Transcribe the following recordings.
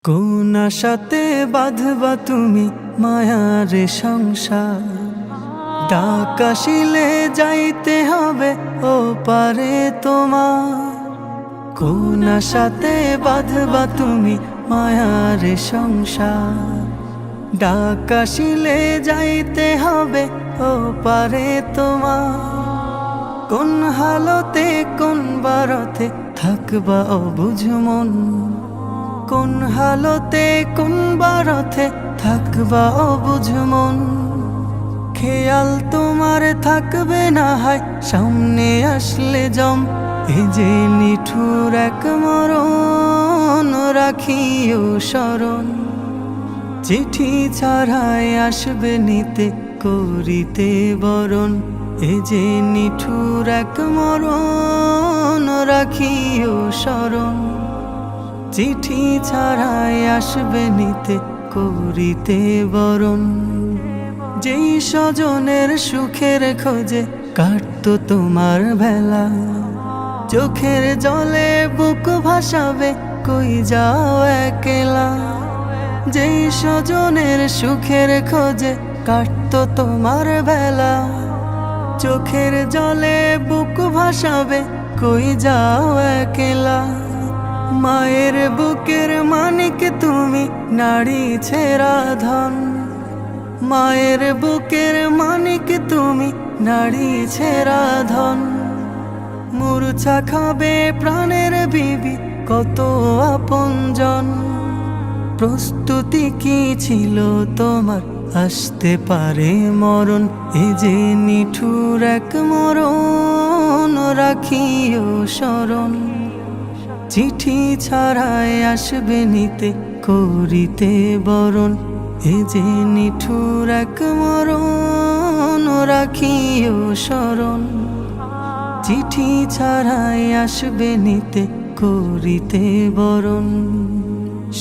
কোন আশাতে বাঁধবা তুমি মায়ার সংসার, ডাক আসিলে যাইতে হবে ও পারে তোমার। কোন আশাতে বাঁধবা তুমি মায়ার সংসার, ডাক আসিলে যাইতে হবে ও পারে তোমার। কোন হালতে কোন বারতে থাকবা অবুঝ মন, কোন হালতে কোন বারতে থাকবা অবুঝ মন। খেয়াল তোমার থাকবে না হয় সামনে আসলে জম, এ যে নিঠুর এক মরণ রাখিও স্মরণ। চিঠি ছাড়াই আসবে নিতে করিতে বরণ, এ যে নিঠুর এক মরণ রাখিও স্মরণ। চিঠি ছাড়াই আসবে নিতে করিতে বরণ। যেই স্বজনের সুখের খোঁজে কাটতো তোমার বেলা, চোখের জলে বুক ভাসাবে কই যাও একলা। যেই স্বজনের সুখের খোঁজে কাটতো তোমার বেলা, চোখের জলে বুক ভাসাবে কই যাও একলা। মায়ের বুকের মানিক তুমি নারী ছেঁড়া ধন, মায়ের বুকের মানিক তুমি নারী ছেঁড়া ধন। মূর্ছা খাবে প্রাণের বিবি কত আপনজন, প্রস্তুতি কি ছিল তোমার আসতে পারে মরণ। এ যে নিঠুর এক মরণ রাখিও স্মরণ। চিঠি ছাড়াই আসবে নিতে করিতে বরণ, এ যে নিঠুর এক মরণ রাখিও স্মরণ। চিঠি ছাড়াই আসবে নিতে করিতে বরণ।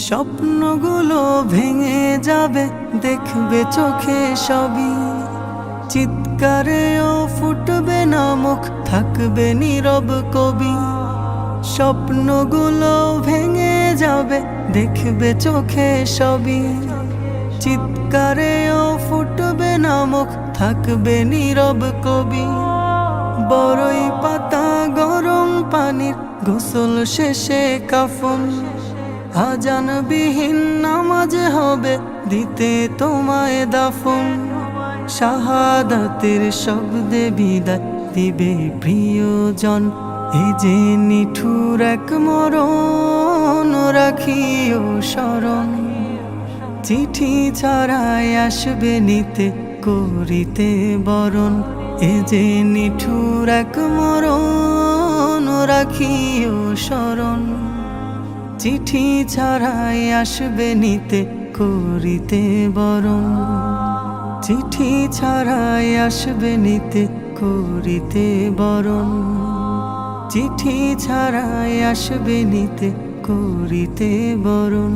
স্বপ্নগুলো ভেঙে যাবে দেখবে চোখে সবই, চিৎকারেও ফুটবে না মুখ থাকবে নীরব কবি। স্বপ্নগুলো ভেঙে যাবে দেখবে চোখে সবই, চিৎকারেও ফুটবে না মুখ থাকবে নীরব কবি। বড়ই পাতা গরম পানির গোসল শেষে কাফন, আজানবিহীন নামাজ হবে দিতে তোমায় দাফন। শাহাদাতের শব্দে বিদায় দিবে প্রিয়জন, এই যে নিঠুর এক মরণ রাখিও স্মরণ। চিঠি ছাড়াই আসবে নিতে করিতে বরণ, এ যে নিঠুর এক মরণ রাখিও স্মরণ। চিঠি ছাড়াই আসবে নিতে করিতে বরণ, চিঠি ছাড়াই আসবে নিতে করিতে বরণ। চিঠি ছাড়াই আসবে নিতে করিতে বরণ।